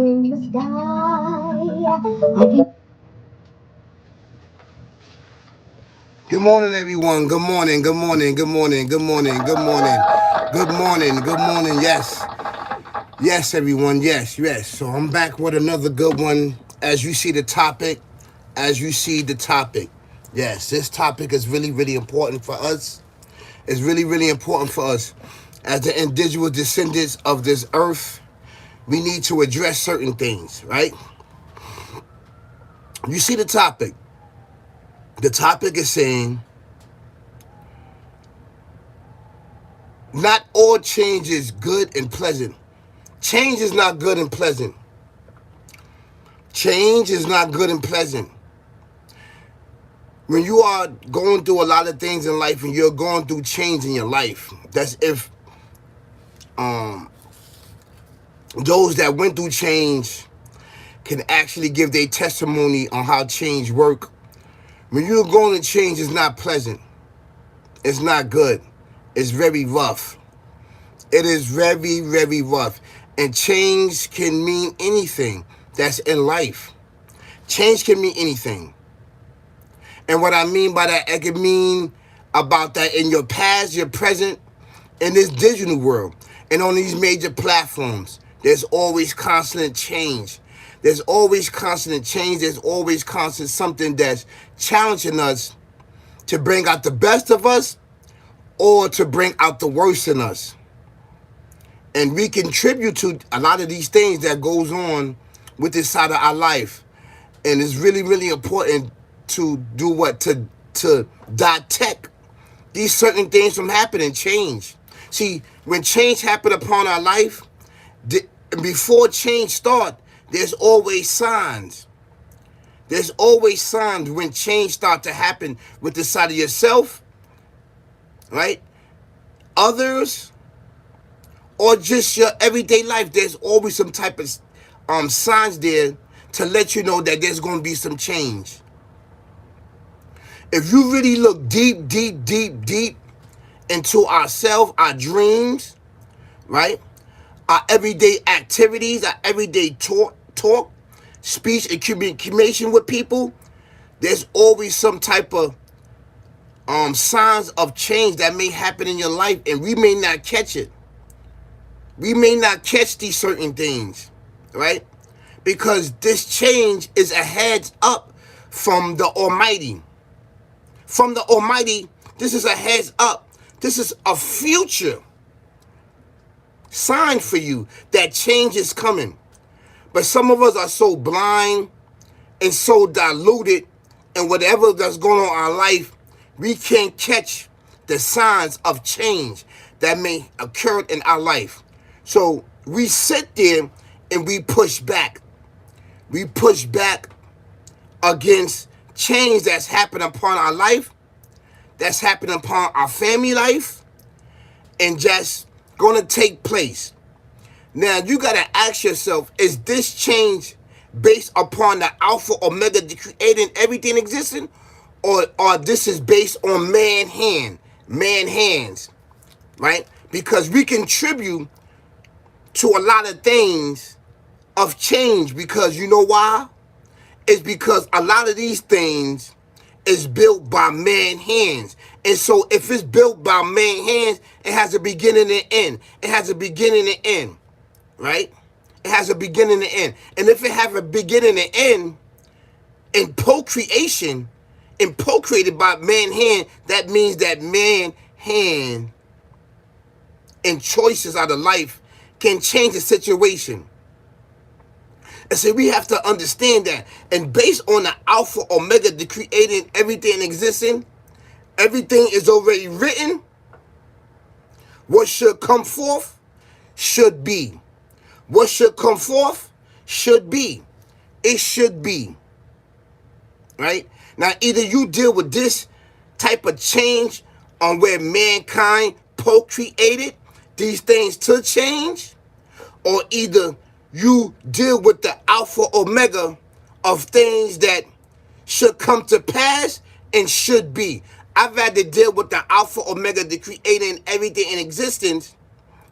in the sky. Good morning, everyone. Good morning. Good morning. Good morning. Good morning. Good morning. Good morning. Good morning. Yes. Yes, everyone. Yes. Yes. So I'm back with another good one. As you see the topic, as you see the topic. Yes, this topic is really, really important for us. It's really, really important for us. As the indigenous descendants of this earth, we need to address certain things, right? You see the topic. The topic is saying not all change is good and pleasant. Change is not good and pleasant. Change is not good and pleasant. When you are going through a lot of things in life and you're going through change in your life, that's if um, those that went through change can actually give their testimony on how change work. When you're going to change, it's not pleasant. It's not good. It's very rough. It is very, very rough. And change can mean anything that's in life. Change can mean anything. And what I mean by that, it can mean about that in your past, your present, in this digital world, and on these major platforms. There's always constant change. There's always constant change. There's always constant something that's challenging us to bring out the best of us or to bring out the worst in us. And we contribute to a lot of these things that goes on with this side of our life. And it's really, really important to do what? To detect these certain things from happening, change. See, when change happen upon our life, before change start, there's always signs. There's always signs when change start to happen with the side of yourself, right? Others, or just your everyday life. There's always some type of signs there to let you know that there's going to be some change. If you really look deep, deep, deep, deep into ourselves, our dreams, right? Our everyday activities, our everyday talk, speech, and communication with people, there's always some type of signs of change that may happen in your life, and we may not catch it. We may not catch these certain things, right? Because this change is a heads up from the Almighty. From the Almighty, this is a heads up. This is a future sign for you that change is coming. But some of us are so blind and so diluted in whatever that's going on in our life, we can't catch the signs of change that may occur in our life. So we sit there and we push back. We push back against change that's happened upon our life, that's happened upon our family life, and just going to take place. Now, you got to ask yourself, is this change based upon the Alpha Omega, the creating everything existing, or this is based on man hands, right? Because we contribute to a lot of things of change, because you know why? It's because a lot of these things is built by man hands. And so if it's built by man hands, it has a beginning and end. It has a beginning and end, right? It has a beginning and end. And if it have a beginning and end in procreation, and procreated by man hand, that means that man hand and choices out of life can change the situation. And so we have to understand that. And based on the Alpha Omega, the creating everything existing, everything is already written. What should come forth should be. What should come forth should be. It should be. Right? Now, either you deal with this type of change on where mankind procreated these things to change, or either you deal with the alpha omega of things that should come to pass and should be. I'd rather deal with the alpha omega, the creator and everything in existence,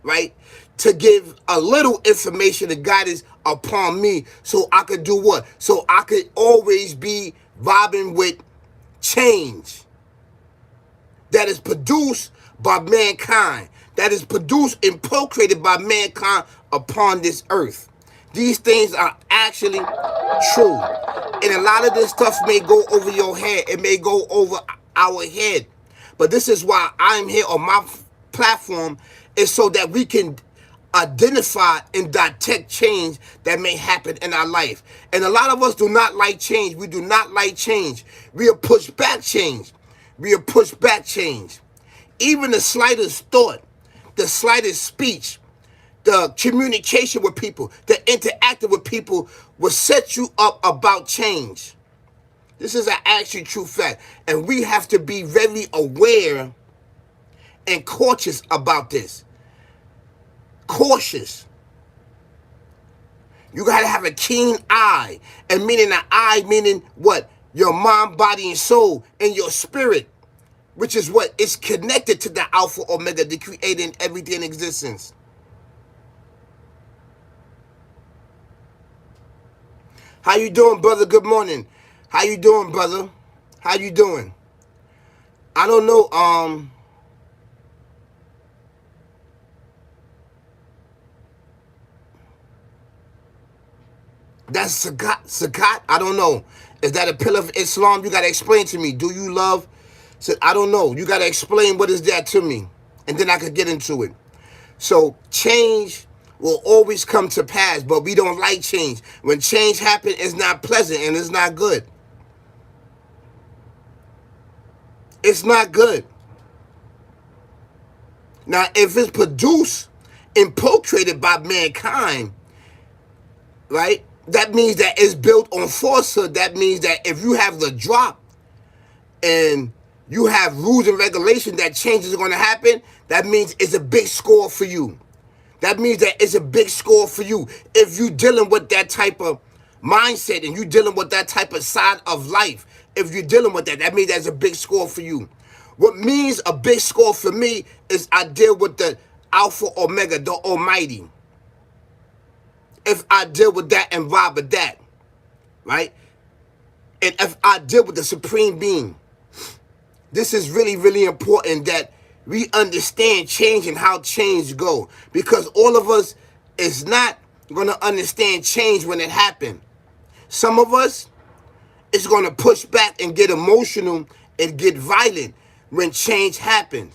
right? To give a little information and guidance upon me so I could do what? So I could always be vibing with change that is produced by mankind, that is produced and procreated by mankind upon this earth. These things are actually true. And a lot of this stuff may go over your head. It may go over our head. But this is why I'm here on my platform, is so that we can identify and detect change that may happen in our life. And a lot of us do not like change. We do not like change. We are pushed back change. We are pushed back change. Even the slightest thought, the slightest speech, the communication with people, the interacting with people will set you up about change. This is an actually true fact. And we have to be very aware and cautious about this. Cautious. You got to have a keen eye. And meaning an eye, meaning what? Your mind, body, and soul, and your spirit, which is what is connected to the alpha omega, the creator and everything in existence. How you doing, brother? Good morning. How you doing, brother? How you doing? I don't know. That's Zakat. I don't know. Is that a pillar of Islam? You got to explain to me. Do you love? I don't know. You got to explain what is that to me. And then I could get into it. So change will always come to pass, but we don't like change. When change happens, it's not pleasant and it's not good. It's not good. Now, if it's produced and procreated by mankind, right, that means that it's built on falsehood. That means that if you have the drop and you have rules and regulations that changes are going to happen, that means it's a big score for you. That means that it's a big score for you. If you're dealing with that type of mindset and you're dealing with that type of side of life, if you're dealing with that, that means that's a big score for you. What means a big score for me is I deal with the Alpha Omega, the Almighty. If I deal with that and vibe with that, right? And if I deal with the Supreme Being, this is really, really important that we understand change and how change go. Because all of us is not going to understand change when it happens. Some of us is going to push back and get emotional and get violent when change happens.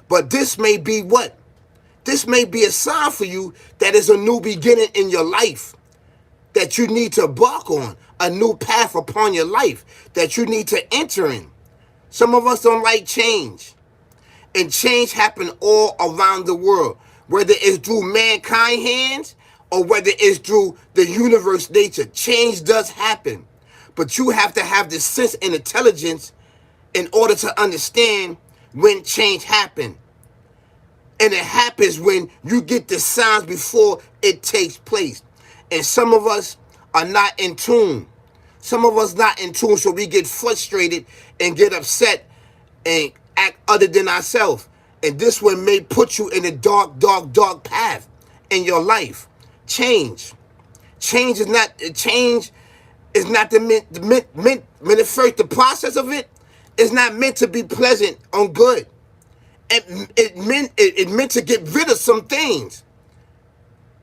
But this may be what? This may be a sign for you that is a new beginning in your life that you need to embark on, a new path upon your life that you need to enter in. Some of us don't like change. And change happens all around the world, whether it's through mankind hands or whether it's through the universe nature. Change does happen. But you have to have the sense and intelligence in order to understand when change happens. And it happens when you get the signs before it takes place. And some of us are not in tune. Some of us not in tune, so we get frustrated and get upset and act other than ourselves. And this one may put you in a dark, dark, dark path in your life. Change. Change is not the process of it is not meant to be pleasant or good. It meant to get rid of some things.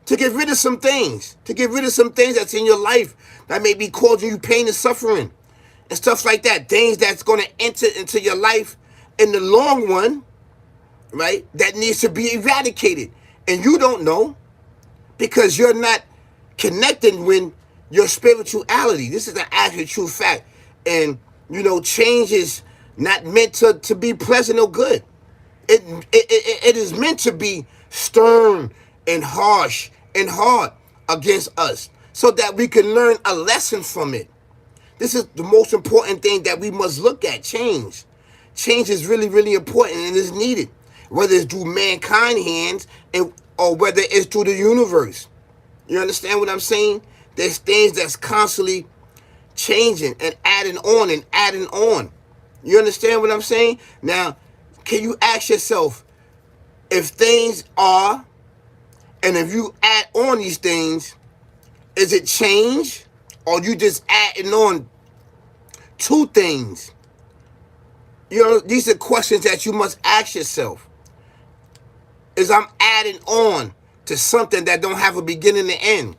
To get rid of some things. To get rid of some things that's in your life that may be causing you pain and suffering. And stuff like that. Things that's going to enter into your life in the long run, right? That needs to be eradicated. And you don't know because you're not connecting with your spirituality. This is an actual true fact. And, change is not meant to be pleasant or good. It is meant to be stern and harsh and hard against us so that we can learn a lesson from it. This is the most important thing that we must look at. Change. Change is really, really important and is needed, whether it's through mankind hands or whether it's through the universe. You understand what I'm saying? There's things that's constantly changing and adding on and adding on. You understand what I'm saying? Now, can you ask yourself, if things are, and if you add on these things, is it change? Or you just adding on two things? You know, these are questions that you must ask yourself. Is I'm adding on to something that don't have a beginning and end?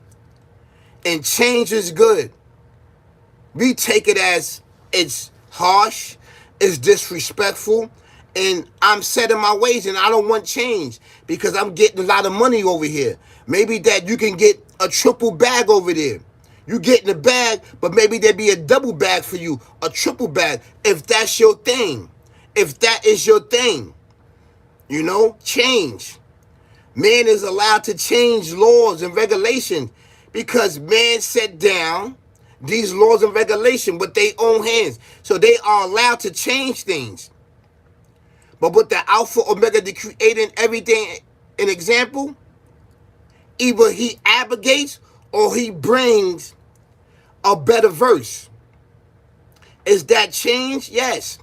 And change is good. We take it as it's harsh, it's disrespectful, and I'm set in my ways and I don't want change because I'm getting a lot of money over here. Maybe that you can get a triple bag over there. You getting a bag, but maybe there be a double bag for you, a triple bag, if that's your thing. If that is your thing, you know, change. Man is allowed to change laws and regulations because man set down these laws and regulations with their own hands. So they are allowed to change things. But with the Alpha Omega, the creator and everything, an example, either he abrogates or he brings a better verse. Is that change? Yes.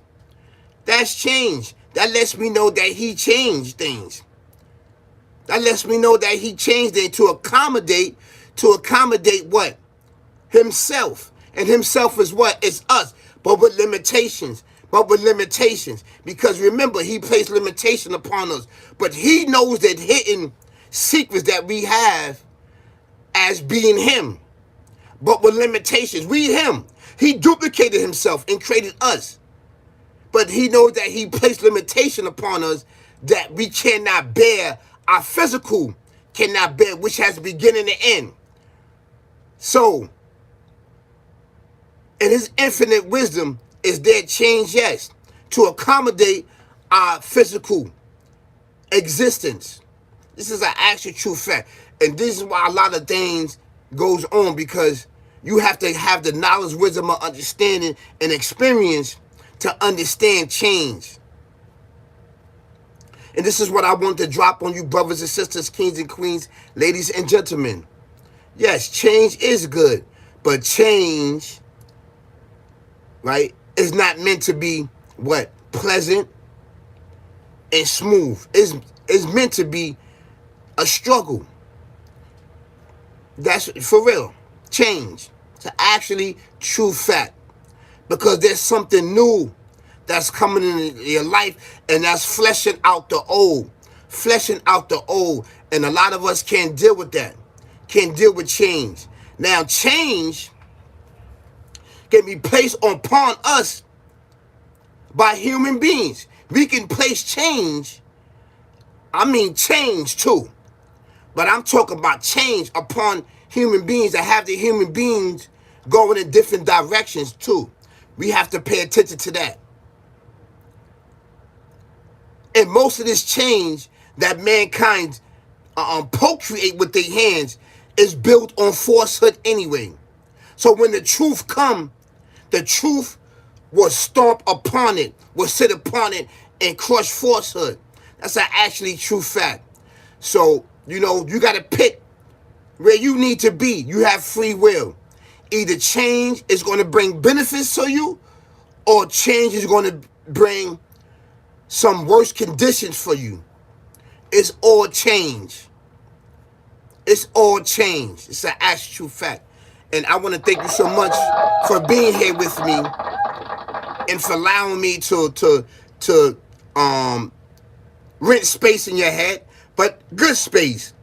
That's change. That lets me know that he changed things. That lets me know that he changed it to accommodate what? Himself. And himself is what? It's us. But with limitations. Because remember, he placed limitation upon us. But he knows that hidden secrets that we have as being him. But with limitations. We him. He duplicated himself and created us. But he knows that he placed limitation upon us that we cannot bear. Our physical cannot bear, which has a beginning and end. So, in his infinite wisdom, is there change? Yes. To accommodate our physical existence. This is an actual true fact. And this is why a lot of things goes on, because you have to have the knowledge, wisdom, and understanding and experience to understand change. And this is what I want to drop on you, brothers and sisters, kings and queens, ladies and gentlemen. Yes, change is good, but change, right, is not meant to be what? Pleasant and smooth. It's meant to be a struggle. That's for real. Change. It's actually true fact. Because there's something new that's coming in your life, and that's fleshing out the old. Fleshing out the old. And a lot of us can't deal with that. Can't deal with change. Now, change can be placed upon us by human beings. We can place change. I mean change too. But I'm talking about change upon human beings that have the human beings going in different directions too. We have to pay attention to that. And most of this change that mankind procreate with their hands is built on falsehood anyway. So when the truth come, the truth will stomp upon it, will sit upon it and crush falsehood. That's an actually true fact. So, you know, you got to pick where you need to be. You have free will. Either change is going to bring benefits to you, or change is going to bring some worse conditions for you. It's all change. It's all change. It's an actual fact. And I want to thank you so much for being here with me and for allowing me to rent space in your head, but good space,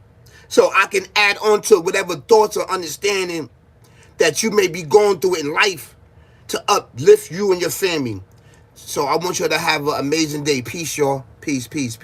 so I can add on to whatever thoughts or understanding that you may be going through in life to uplift you and your family. So I want you to have an amazing day. Peace, y'all. Peace, peace, peace.